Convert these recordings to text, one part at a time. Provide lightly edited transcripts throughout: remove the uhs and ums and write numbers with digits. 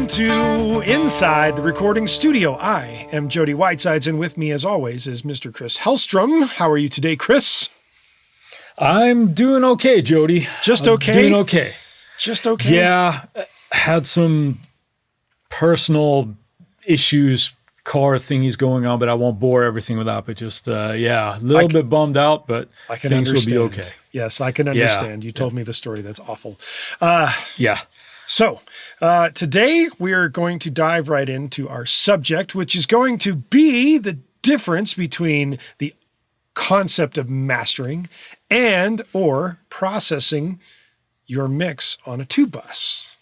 to Inside the Recording Studio. I am Jody Whitesides, and with me, as always, is Mr. Chris Hellstrom. How are you today, Chris? I'm doing okay, Jody. Just okay? Doing okay. Just okay? Yeah, had some personal issues, car thingies going on, but I won't bore everything with that. But just, a little bit bummed out, but things will be okay. Yes, I can understand. You told me the story. That's awful. Yeah. So today we are going to dive right into our subject, which is going to be the difference between the concept of mastering and or processing your mix on a tube bus.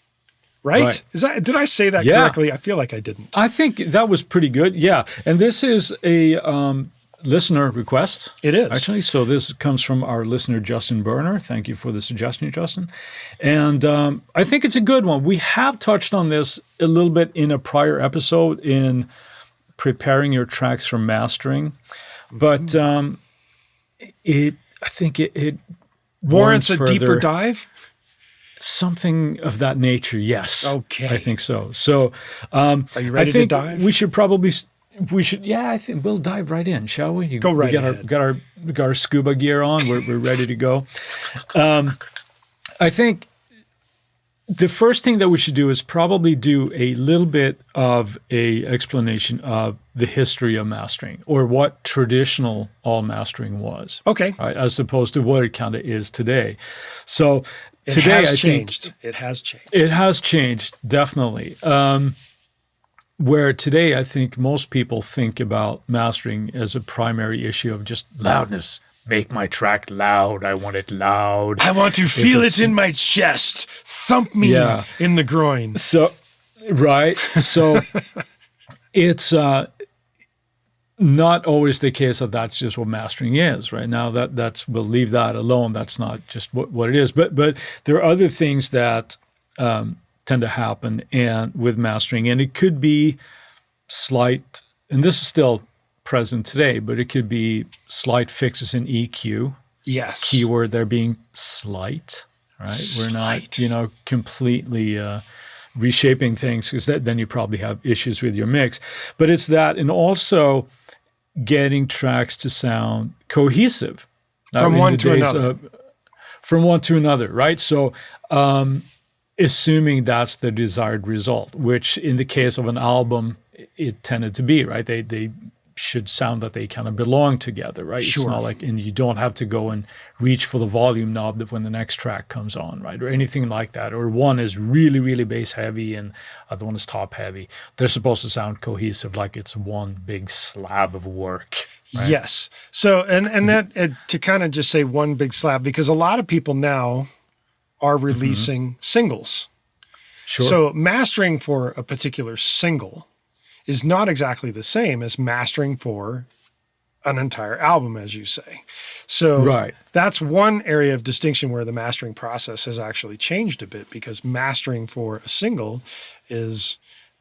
Right? Did I say that correctly? I feel like I didn't. I think that was pretty good. Yeah. And this is a listener request. It is. Actually. So this comes from our listener, Justin Berner. Thank you for the suggestion, Justin. And I think it's a good one. We have touched on this a little bit in a prior episode in preparing your tracks for mastering. But I think it warrants a deeper dive? Something of that nature, yes. Okay. I think so. So are you ready to dive? I think we'll dive right in, shall we? Go right ahead. We got our scuba gear on. We're ready to go. I think the first thing that we should do is probably do a little bit of a explanation of the history of mastering, or what traditional all mastering was. Okay. Right, as opposed to what it kind of is today. So It has changed, definitely. Where today I think most people think about mastering as a primary issue of just loudness. Make my track loud. I want it loud. I want to feel it in my chest. Thump me in the groin. So, right. So it's not always the case that that's just what mastering is. Right now, we'll leave that alone. That's not just what it is. But there are other things that tend to happen and with mastering, and it could be slight. And this is still present today, but it could be slight fixes in EQ. Yes. Keyword there being slight. Right. Slight. We're not completely reshaping things, because then you probably have issues with your mix. But it's that, and also getting tracks to sound cohesive from one to another, right? So assuming that's the desired result, which in the case of an album, it tended to be, right? They should sound that they kind of belong together, right? Sure. It's not like, and you don't have to go and reach for the volume knob when the next track comes on, right? Or anything like that. Or one is really, really bass heavy and other one is top heavy. They're supposed to sound cohesive, like it's one big slab of work. Right? Yes. So, and that, to kind of just say one big slab, because a lot of people now are releasing singles. Sure. So mastering for a particular single is not exactly the same as mastering for an entire album, as you say. So that's one area of distinction where the mastering process has actually changed a bit, because mastering for a single is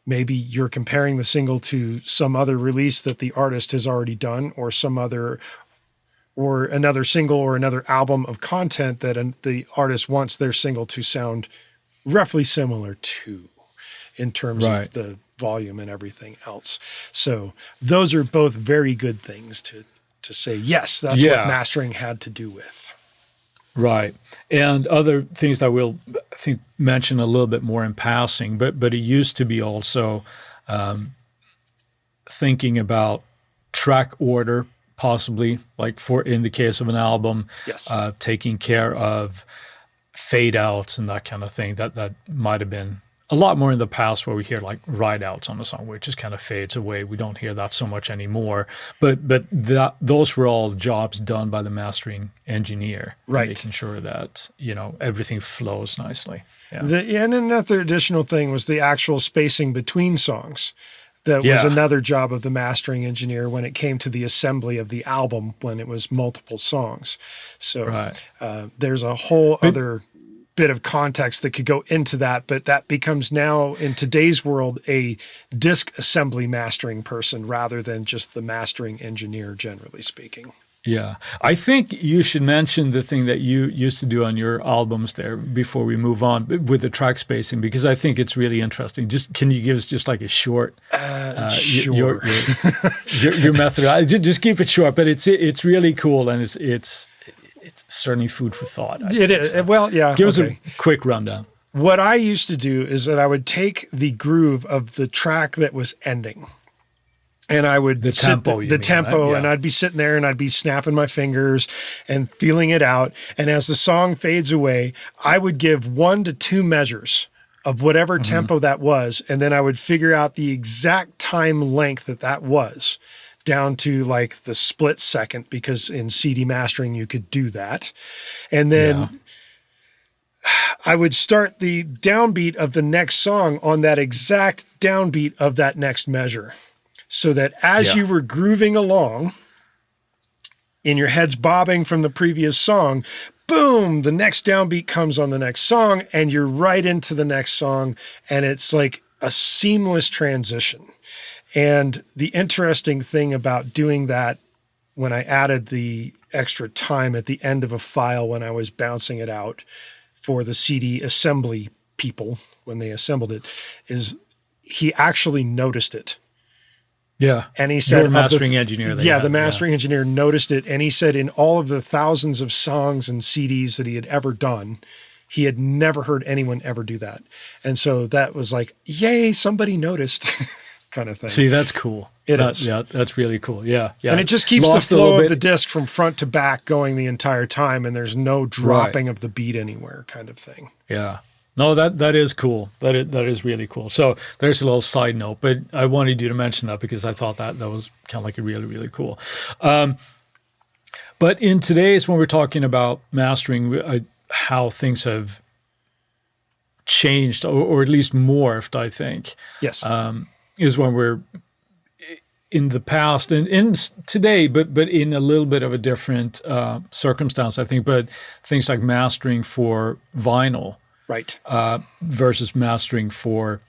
maybe you're comparing the single to some other release that the artist has already done, or some other, or another single or another album of content that the artist wants their single to sound roughly similar to, in terms of the volume and everything else. So those are both very good things to say, yes, that's what mastering had to do with. Right. And other things that we'll, I think, mention a little bit more in passing, but it used to be also thinking about track order, possibly, like in the case of an album, taking care of fade outs and that kind of thing. That might have been a lot more in the past, where we hear like ride outs on a song, where it just kind of fades away. We don't hear that so much anymore. But those were all jobs done by the mastering engineer, making sure that everything flows nicely. Yeah. And another additional thing was the actual spacing between songs. That was another job of the mastering engineer when it came to the assembly of the album, when it was multiple songs. So there's a whole other bit of context that could go into that, but that becomes now, in today's world, a disc assembly mastering person rather than just the mastering engineer, generally speaking. Yeah. I think you should mention the thing that you used to do on your albums there before we move on with the track spacing, because I think it's really interesting. Just can you give us just like a short, sure. your method? Just keep it short, but it's really cool, and it's certainly food for thought. It is. So. Well, yeah. Give us a quick rundown. What I used to do is that I would take the groove of the track that was ending. And I would the tempo, and I'd be sitting there and I'd be snapping my fingers and feeling it out. And as the song fades away, I would give 1 to 2 measures of whatever tempo that was. And then I would figure out the exact time length that was down to like the split second, because in CD mastering, you could do that. And then I would start the downbeat of the next song on that exact downbeat of that next measure. So that as you were grooving along, in your head's bobbing from the previous song, boom, the next downbeat comes on the next song, and you're right into the next song, and it's like a seamless transition. And the interesting thing about doing that, when I added the extra time at the end of a file when I was bouncing it out for the CD assembly people, when they assembled it, is he actually noticed it. Yeah. And he said, the mastering engineer. The mastering engineer noticed it. And he said, in all of the thousands of songs and CDs that he had ever done, he had never heard anyone ever do that. And so that was like, yay, somebody noticed kind of thing. See, that's cool. It is. Yeah, that's really cool. Yeah. And it just keeps the flow of the disc from front to back going the entire time. And there's no dropping of the beat anywhere kind of thing. Yeah. No, that is cool. That is really cool. So there's a little side note, but I wanted you to mention that because I thought that was kind of like a really, really cool. But in today's, when we're talking about mastering, how things have changed or at least morphed, I think. Yes. Is when we're in the past and in today, but in a little bit of a different circumstance, I think. But things like mastering for vinyl. Right. Versus mastering for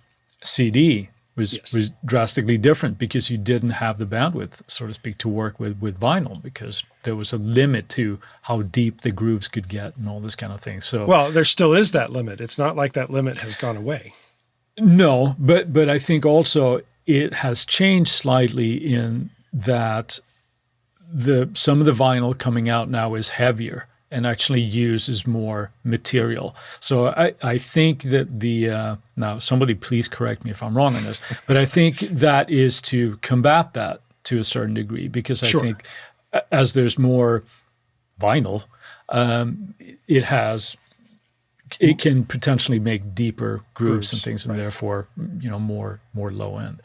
CD was drastically different because you didn't have the bandwidth, so to speak, to work with vinyl, because there was a limit to how deep the grooves could get and all this kind of thing. So, well, there still is that limit. It's not like that limit has gone away. No, but I think it has changed slightly in that some of the vinyl coming out now is heavier and actually uses more material. So I think that now somebody please correct me if I'm wrong on this, but I think that is to combat that to a certain degree, because I think as there's more vinyl, it can potentially make deeper grooves and things, and therefore, more low end.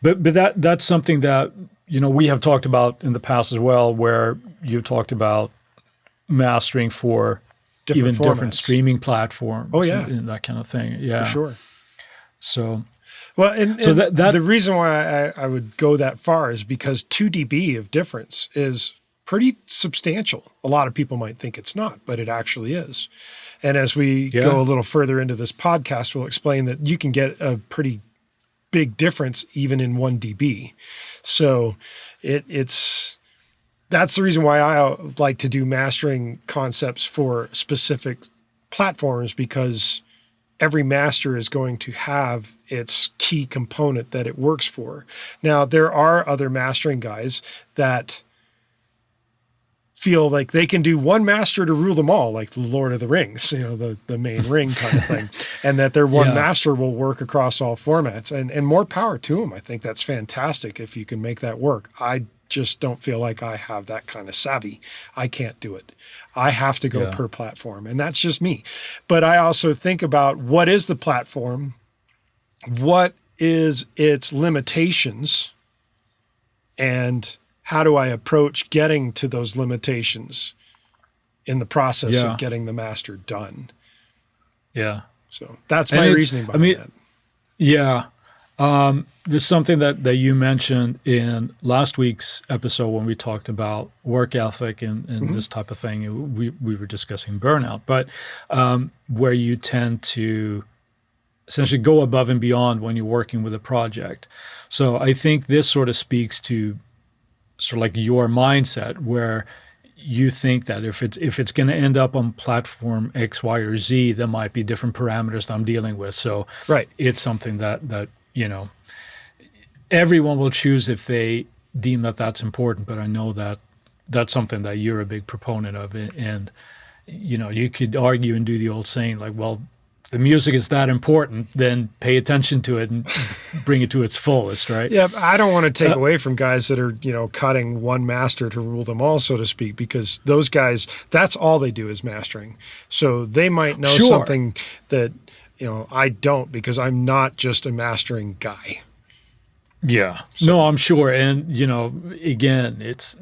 But that's something that, we have talked about in the past as well, where you've talked about mastering for different streaming platforms. Oh yeah, and that kind of thing. Yeah, for sure. So, well, and that the reason why I would go that far is because 2 dB of difference is pretty substantial. A lot of people might think it's not, but it actually is. And as we go a little further into this podcast, we'll explain that you can get a pretty big difference even in 1 dB. So that's the reason why I like to do mastering concepts for specific platforms, because every master is going to have its key component that it works for. Now, there are other mastering guys that feel like they can do one master to rule them all, like the Lord of the Rings, the main ring kind of thing, and that their one master will work across all formats, and more power to them. I think that's fantastic if you can make that work. I just don't feel like I have that kind of savvy. I can't do it. I have to go per platform, and that's just me. But I also think about, what is the platform? What is its limitations? And how do I approach getting to those limitations in the process of getting the master done? Yeah. So that's my reasoning behind that. Yeah. There's something that you mentioned in last week's episode when we talked about work ethic and this type of thing. We were discussing burnout, but where you tend to essentially go above and beyond when you're working with a project. So I think this sort of speaks to sort of like your mindset where you think that if it's going to end up on platform X, Y, or Z, there might be different parameters that I'm dealing with. So it's something that everyone will choose if they deem that that's important. But I know that that's something that you're a big proponent of, and you could argue and do the old saying like, well, the music is that important, then pay attention to it and bring it to its fullest, right? Yeah, I don't want to take away from guys that are, cutting one master to rule them all, so to speak, because those guys, that's all they do is mastering. So they might know something that, I don't, because I'm not just a mastering guy. Yeah. So. No, I'm sure. And, again, it's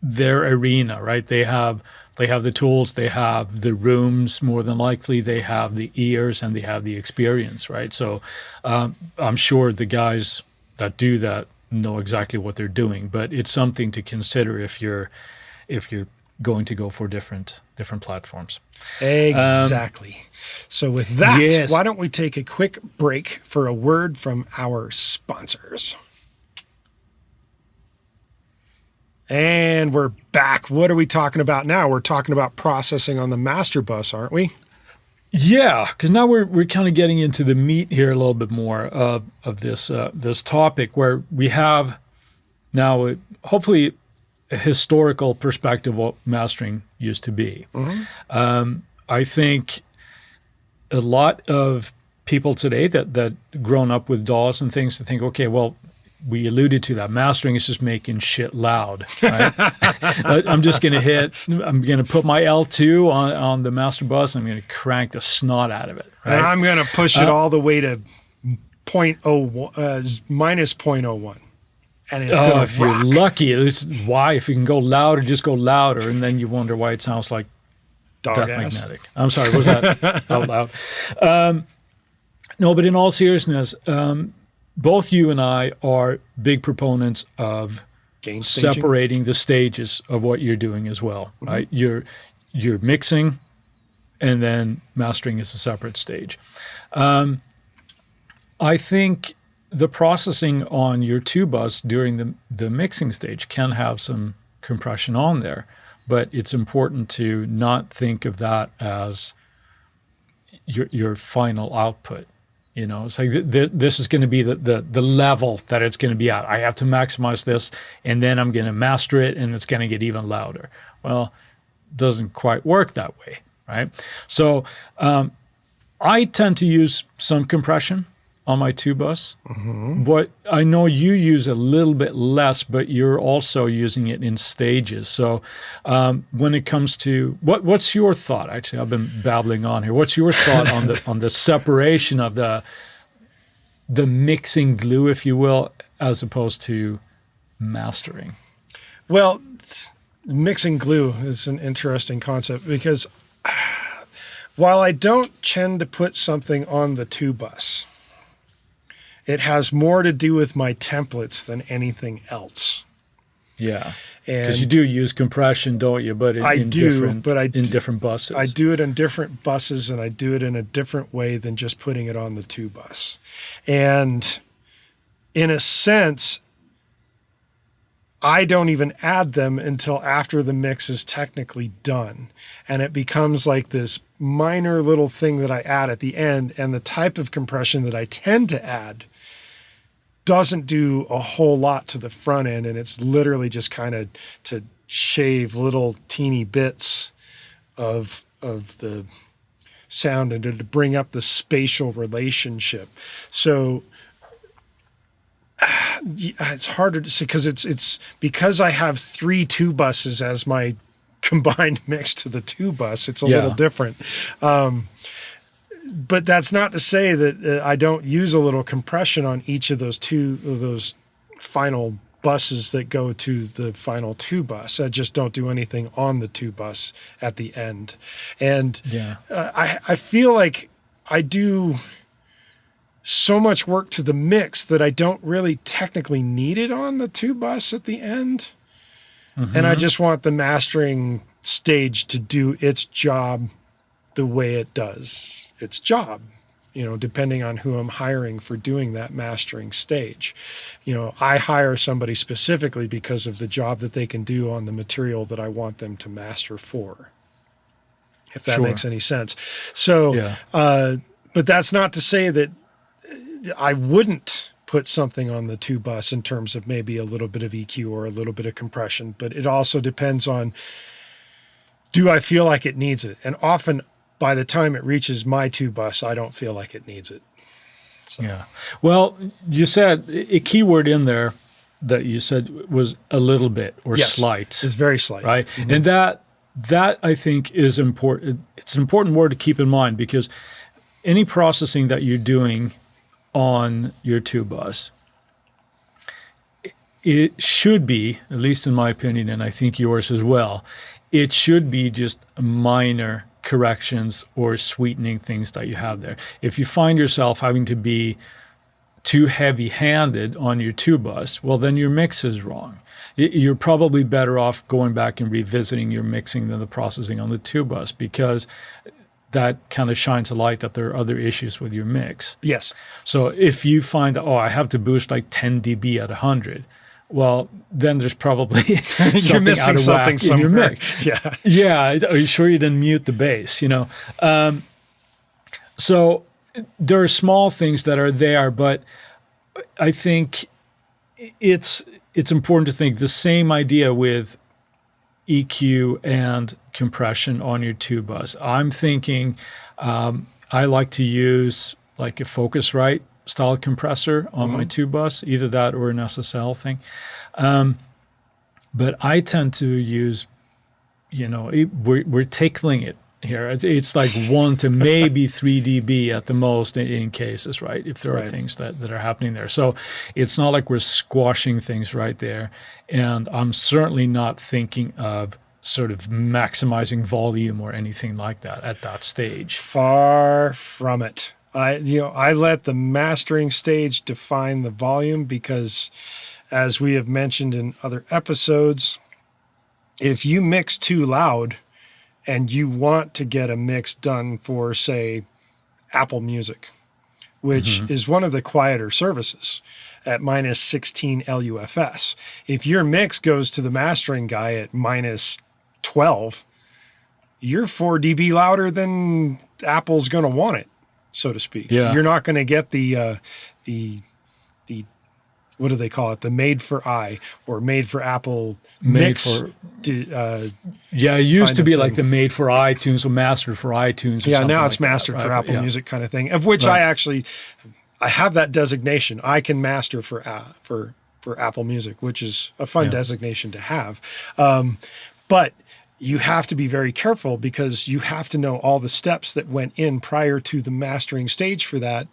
their arena, right? They have the tools, they have the rooms, more than likely, they have the ears, and they have the experience, right? So I'm sure the guys that do that know exactly what they're doing, but it's something to consider if you're going to go for different platforms. Exactly. So with that, why don't we take a quick break for a word from our sponsors? And we're back. What are we talking about now? We're talking about processing on the master bus, aren't we? Yeah, because now we're kind of getting into the meat here a little bit more of this topic, where we have now hopefully a historical perspective of what mastering used to be. Mm-hmm. I think a lot of people today that grown up with DAWs and things to think, okay, well, we alluded to that. Mastering is just making shit loud, right? I'm going to put my L2 on the master bus, and I'm going to crank the snot out of it. Right? And I'm going to push it all the way to minus 0.01. And it's going to rock. If you're lucky, if you can go louder, just go louder, and then you wonder why it sounds like Death Magnetic. I'm sorry, was that out loud? No, but in all seriousness, both you and I are big proponents of separating the stages of what you're doing as well, right? Mm-hmm. You're mixing, and then mastering is a separate stage. I think the processing on your 2-bus during the mixing stage can have some compression on there, but it's important to not think of that as your final output. It's like this is going to be the level that it's going to be at. I have to maximize this, and then I'm going to master it, and it's going to get even louder. Well, it doesn't quite work that way, right? So I tend to use some compression on my 2-bus, but I know you use a little bit less, but you're also using it in stages. So when it comes to what's your thought? Actually, I've been babbling on here. What's your thought on the separation of the mixing glue, if you will, as opposed to mastering? Well, mixing glue is an interesting concept, because while I don't tend to put something on the 2-bus, it has more to do with my templates than anything else. Yeah, because you do use compression, don't you? But in different buses. I do it in different buses, and I do it in a different way than just putting it on the 2-bus. And in a sense, I don't even add them until after the mix is technically done. And it becomes like this minor little thing that I add at the end, and the type of compression that I tend to add doesn't do a whole lot to the front end, and it's literally just kind of to shave little teeny bits of the sound and to bring up the spatial relationship. So it's harder to see, because it's because I have 3 2-buses as my combined mix to the 2-bus. It's a little different. But that's not to say that I don't use a little compression on each of those final buses that go to the final 2-bus. I just don't do anything on the 2-bus at the end. And I feel like I do so much work to the mix that I don't really technically need it on the 2-bus at the end. Mm-hmm. And I just want the mastering stage to do its job the way it does its job. depending on who I'm hiring for doing that mastering stage. I hire somebody specifically because of the job that they can do on the material that I want them to master for, if that makes any sense. So, but that's not to say that I wouldn't put something on the 2 bus in terms of maybe a little bit of EQ or a little bit of compression, but it also depends on, do I feel like it needs it? And often by the time it reaches my 2 bus, I don't feel like it needs it. So. Yeah. Well, you said a key word in there that you said was a little bit or slight. It's very slight. Right. Mm-hmm. And that I think is important. It's an important word to keep in mind, because any processing that you're doing on your 2 bus, it should be, at least in my opinion, and I think yours as well, it should be just minor corrections or sweetening things that you have there. If you find yourself having to be too heavy-handed on your 2 bus, well, then your mix is wrong. You're probably better off going back and revisiting your mixing than the processing on the 2 bus, because that kind of shines a light that there are other issues with your mix. Yes. So if you find that, I have to boost like 10 dB at 100, well, then there's probably something you're missing out of something whack somewhere. in your mix. Yeah. Yeah. Are you sure you didn't mute the bass? So there are small things that are there, but I think it's important to think the same idea with EQ and compression on your 2 bus. I'm thinking I like to use like a Focusrite style compressor on my 2 bus, either that or an SSL thing. But I tend to use, we're tickling it here. It's like 1 to maybe 3 dB at the most in cases, right? If there are things that are happening there. So it's not like we're squashing things right there. And I'm certainly not thinking of sort of maximizing volume or anything like that at that stage. Far from it. I let the mastering stage define the volume, because as we have mentioned in other episodes, if you mix too loud and you want to get a mix done for, say, Apple Music, which is one of the quieter services at minus 16 LUFS. If your mix goes to the mastering guy at minus 12, you're 4 dB louder than Apple's going to want it, so to speak. Yeah. You're not going to get the what do they call it? The made for I or made for Apple mix. It used to be like the made for iTunes or mastered for iTunes. Yeah, now it's mastered for Apple Music kind of thing, of which I have that designation. I can master for Apple Music, which is a fun designation to have. But you have to be very careful, because you have to know all the steps that went in prior to the mastering stage for that,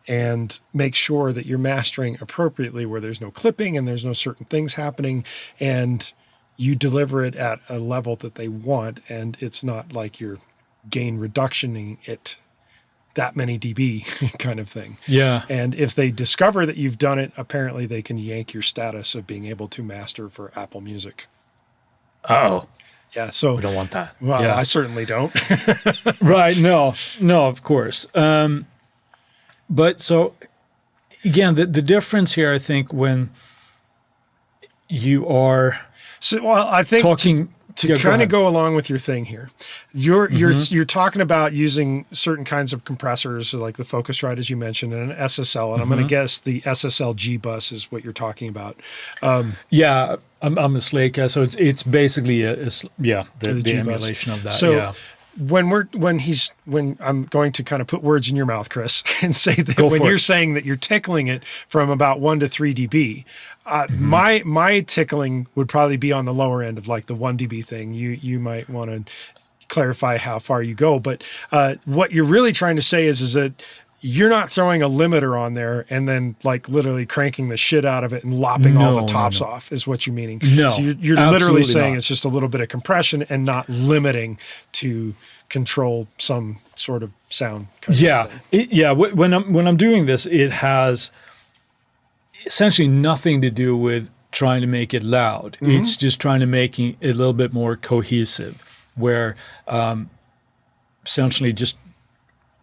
and make sure that you're mastering appropriately, where there's no clipping and there's no certain things happening, and you deliver it at a level that they want, and it's not like you're gain reductioning it that many dB kind of thing. Yeah. And if they discover that you've done it, apparently they can yank your status of being able to master for Apple Music. Oh. Yeah, so we don't want that. Well, I certainly don't. Right. No, of course. But so again, the difference here, I think, when you are I think talking to kind of go along with your thing here, you're talking about using certain kinds of compressors, so like the Focusrite, as you mentioned, and an SSL, and I'm going to guess the SSL G bus is what you're talking about. Yeah, I'm a Slake, so it's basically the emulation of that. So when I'm going to kind of put words in your mouth, Chris, and say that when you're saying that you're tickling it from about 1 to 3 dB, my tickling would probably be on the lower end of like the 1 dB thing. You might want to clarify how far you go, but what you're really trying to say is that you're not throwing a limiter on there and then like literally cranking the shit out of it and lopping all the tops off is what you're meaning. No, so you're literally saying it's just a little bit of compression and not limiting to control some sort of sound kind of thing. When I'm doing this, it has essentially nothing to do with trying to make it loud. It's just trying to make it a little bit more cohesive, where essentially just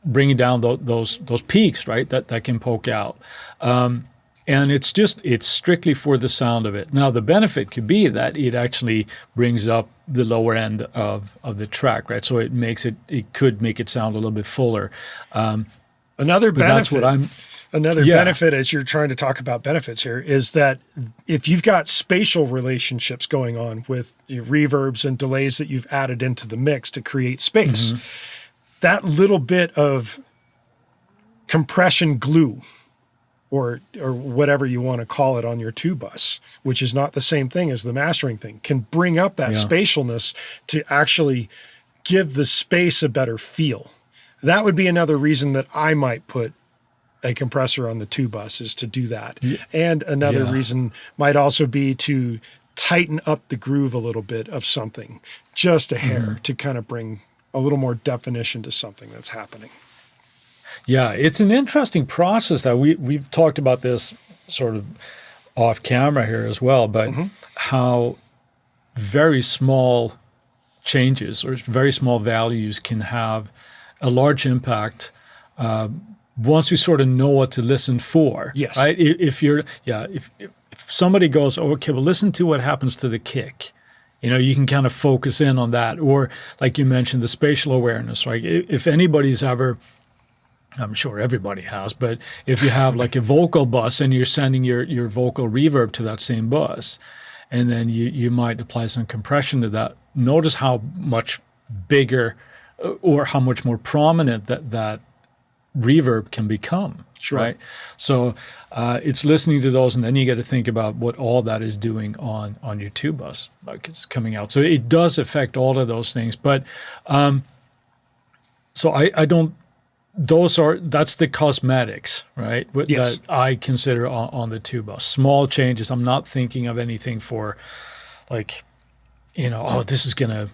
bringing down those peaks, right? That can poke out. And it's strictly for the sound of it. Now, the benefit could be that it actually brings up the lower end of the track, right? So it could make it sound a little bit fuller. Another benefit. That's benefit, as you're trying to talk about benefits here, is that if you've got spatial relationships going on with your reverbs and delays that you've added into the mix to create space, that little bit of compression glue, or whatever you want to call it on your two bus, which is not the same thing as the mastering thing, can bring up that spatialness to actually give the space a better feel. That would be another reason that I might put a compressor on the two bus, is to do that. Yeah. And another reason might also be to tighten up the groove a little bit of something, just a hair, to kind of bring a little more definition to something that's happening. Yeah, it's an interesting process that we've talked about this sort of off camera here as well, but how very small changes or very small values can have a large impact once we sort of know what to listen for. Yes. Right? If somebody goes, oh, okay, well, listen to what happens to the kick. You can kind of focus in on that. Or like you mentioned, the spatial awareness, right? If anybody's ever, I'm sure everybody has, but if you have like a vocal bus and you're sending your vocal reverb to that same bus, and then you might apply some compression to that, notice how much bigger or how much more prominent that reverb can become. Sure. Right? So it's listening to those, and then you got to think about what all that is doing on your tube bus, like it's coming out. So it does affect all of those things. But so I don't. That's the cosmetics, right? Yes. That I consider on the tube bus. Small changes. I'm not thinking of anything for, like, this is gonna,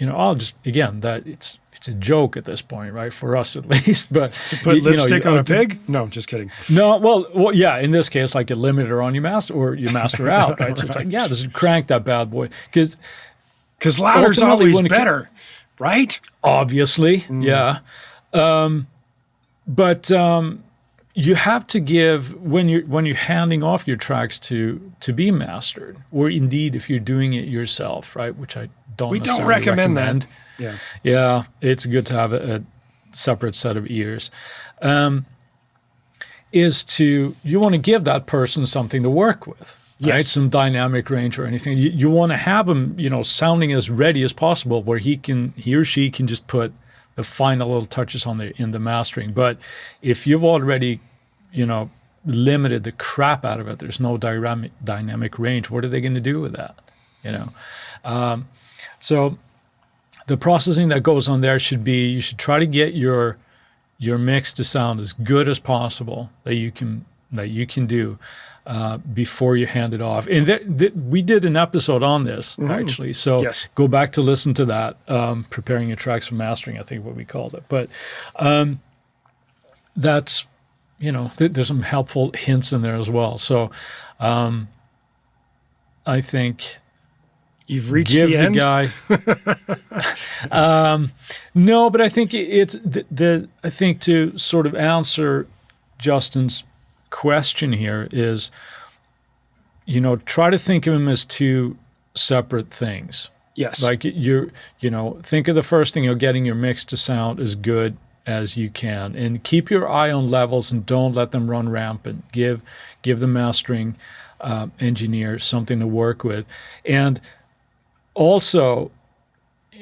I'll just, again, that it's a joke at this point, right? For us at least. But to put lipstick on a pig? No, just kidding. No, well, yeah. In this case, like a limiter on your master or your master out, right? So it's like, just crank that bad boy because louder's always better, right? Obviously, yeah. But you have to give when you're handing off your tracks to be mastered, or indeed if you're doing it yourself, right? Which I don't. We don't recommend that. Yeah, it's good to have a separate set of ears. You want to give that person something to work with, right? Some dynamic range or anything. You want to have them, sounding as ready as possible, where he or she can just put the final little touches in the mastering. But if you've already, limited the crap out of it, there's no dynamic range. What are they going to do with that? So the processing that goes on there should be, you should try to get your mix to sound as good as possible that you can do before you hand it off. And we did an episode on this, actually. So go back to listen to that, preparing your tracks for mastering, I think what we called it. But that's, there's some helpful hints in there as well. So I think... You've reached the end? No, but I think it's I think to sort of answer Justin's question here is, try to think of them as two separate things. Yes. Like think of the first thing, getting your mix to sound as good as you can, and keep your eye on levels and don't let them run rampant. Give the mastering engineer something to work with. And also,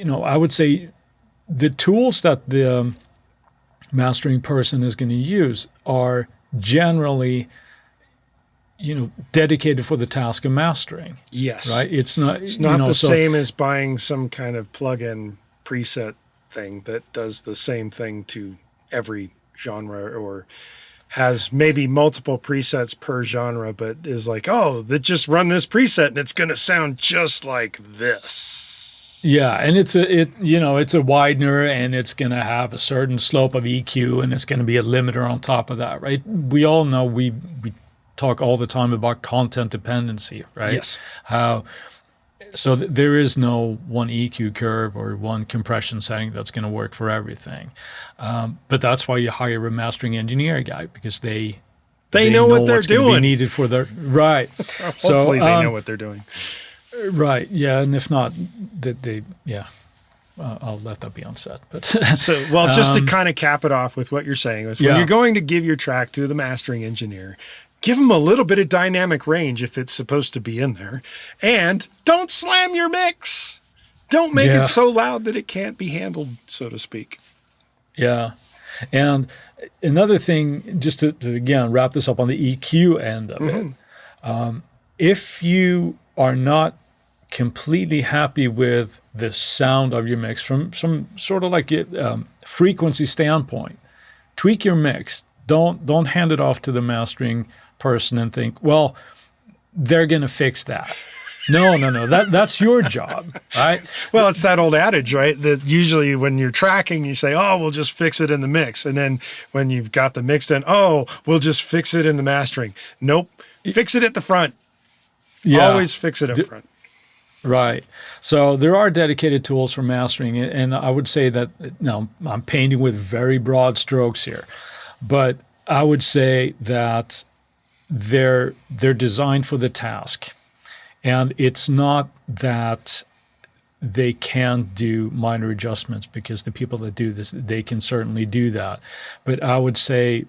I would say the tools that the mastering person is going to use are generally, dedicated for the task of mastering. Yes. Right? It's not the same as buying some kind of plug-in preset thing that does the same thing to every genre, or has maybe multiple presets per genre, but is like, just run this preset and it's going to sound just like this. Yeah, and it's a widener, and it's going to have a certain slope of EQ, and it's going to be a limiter on top of that, right? We all know we talk all the time about content dependency, right? Yes. How So there is no one EQ curve or one compression setting that's going to work for everything. But that's why you hire a mastering engineer guy, because they know what they're what's doing. Going to be needed for their right. Hopefully they know what they're doing. Right. Yeah. And if not, I'll let that be on set. But just to kind of cap it off with what you're saying is when you're going to give your track to the mastering engineer, give them a little bit of dynamic range if it's supposed to be in there, and don't slam your mix. Don't make it so loud that it can't be handled, so to speak. Yeah. And another thing, just to again wrap this up on the EQ end of it, if you are not completely happy with the sound of your mix from some sort of like frequency standpoint, tweak your mix. Don't hand it off to the mastering person and think, well, they're going to fix that. No. That's your job, right? Well, it's that old adage, right? That usually when you're tracking, you say, oh, we'll just fix it in the mix. And then when you've got the mix done, oh, we'll just fix it in the mastering. Nope. Fix it at the front. Yeah. Always fix it up front. Right. So there are dedicated tools for mastering it. And I would say that, I'm painting with very broad strokes here, but I would say that they're designed for the task. And it's not that they can't do minor adjustments, because the people that do this, they can certainly do that. But I would say,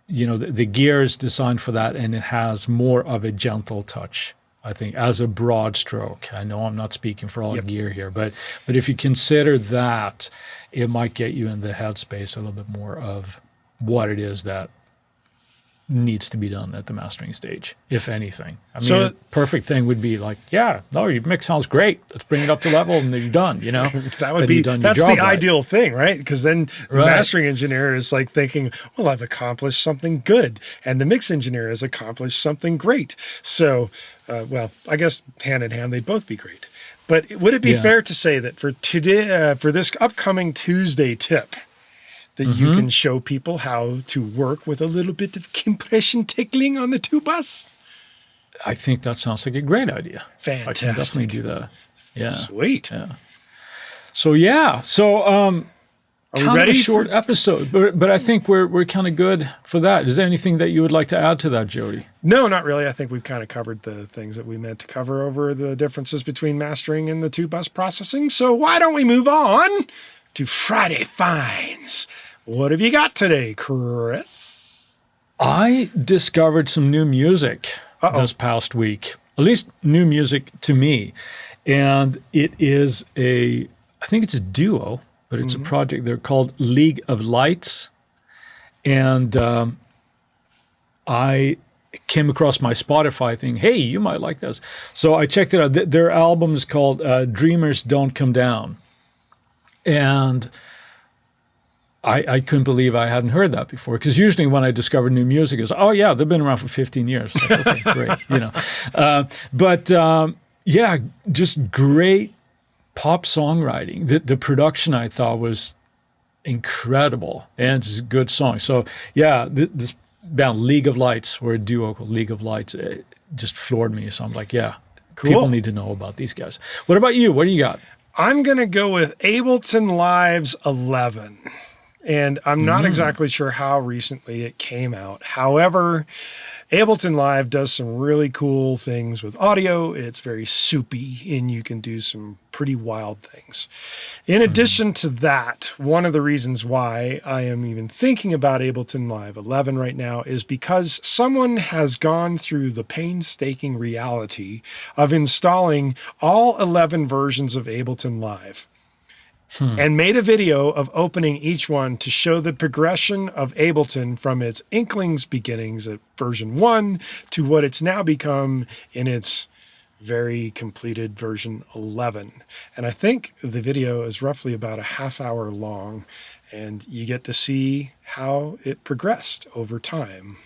the gear is designed for that, and it has more of a gentle touch, I think, as a broad stroke. I know I'm not speaking for all gear here, but if you consider that, it might get you in the headspace a little bit more of what it is that needs to be done at the mastering stage, if anything. I mean, a perfect thing would be like, your mix sounds great. Let's bring it up to level, and then you're done, That would be, that's the ideal thing, right? Because then the mastering engineer is like thinking, well, I've accomplished something good, and the mix engineer has accomplished something great. So, I guess hand in hand, they'd both be great. But would it be fair to say that for today, for this upcoming Tuesday tip, that you can show people how to work with a little bit of compression tickling on the tube bus? I think that sounds like a great idea. Fantastic. I can definitely do that. Yeah. Sweet. Yeah. So are we ready? A short episode, but I think we're kind of good for that. Is there anything that you would like to add to that, Jody? No, not really. I think we've kind of covered the things that we meant to cover over the differences between mastering and the tube bus processing. So why don't we move on to Friday Finds? What have you got today, Chris? I discovered some new music this past week, at least new music to me. And it is I think it's a duo, but it's a project. They're called League of Lights. And I came across my Spotify thing. Hey, you might like this. So I checked it out. Their album is called Dreamers Don't Come Down. And I couldn't believe I hadn't heard that before, because usually when I discover new music, it's they've been around for 15 years. Like, okay, great, just great pop songwriting. The production I thought was incredible, and it's a good song. So this band League of Lights, or a duo called League of Lights, it just floored me. So I'm like, cool. People need to know about these guys. What about you? What do you got? I'm going to go with Ableton Live's 11. And I'm not exactly sure how recently it came out. However, Ableton Live does some really cool things with audio. It's very soupy, and you can do some pretty wild things. In addition to that, one of the reasons why I am even thinking about Ableton Live 11 right now is because someone has gone through the painstaking reality of installing all 11 versions of Ableton Live. And made a video of opening each one to show the progression of Ableton from its inklings beginnings at version 1 to what it's now become in its very completed version 11. And I think the video is roughly about a half hour long, and you get to see how it progressed over time.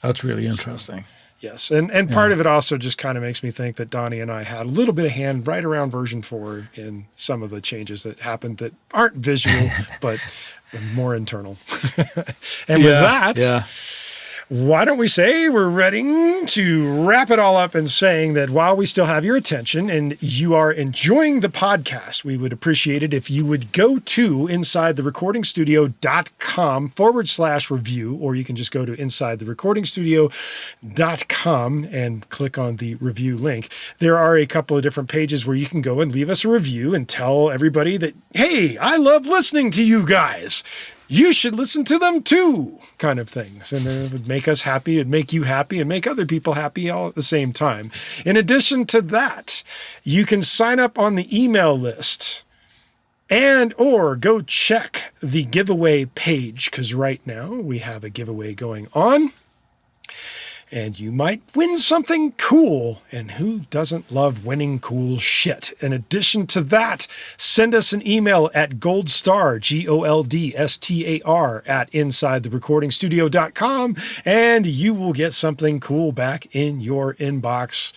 That's really interesting. Yes, and part of it also just kind of makes me think that Donnie and I had a little bit of hand right around version 4 in some of the changes that happened that aren't visual, but more internal. And with that, why don't we say we're ready to wrap it all up and saying that while we still have your attention and you are enjoying the podcast, we would appreciate it if you would go to insidetherecordingstudio.com/review, or you can just go to insidetherecordingstudio.com and click on the review link. There are a couple of different pages where you can go and leave us a review and tell everybody that, hey, I love listening to you guys. You should listen to them too, kind of things. And it would make us happy, it'd make you happy, and make other people happy all at the same time. In addition to that, you can sign up on the email list and or go check the giveaway page, because right now we have a giveaway going on. And you might win something cool. And who doesn't love winning cool shit? In addition to that, send us an email at goldstar, GOLDSTAR, at insidetherecordingstudio.com, and you will get something cool back in your inbox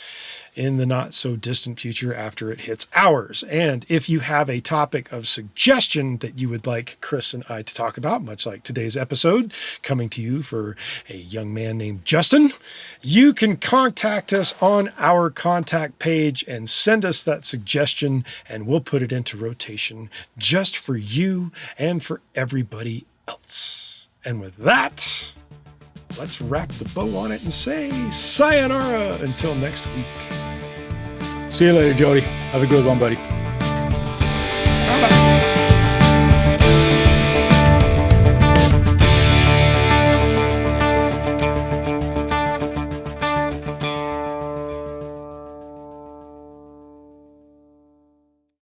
in the not so distant future after it hits ours. And if you have a topic of suggestion that you would like Chris and I to talk about, much like today's episode, coming to you for a young man named Justin, you can contact us on our contact page and send us that suggestion, and we'll put it into rotation just for you and for everybody else. And with that, let's wrap the bow on it and say sayonara until next week. See you later, Jody. Have a good one, buddy.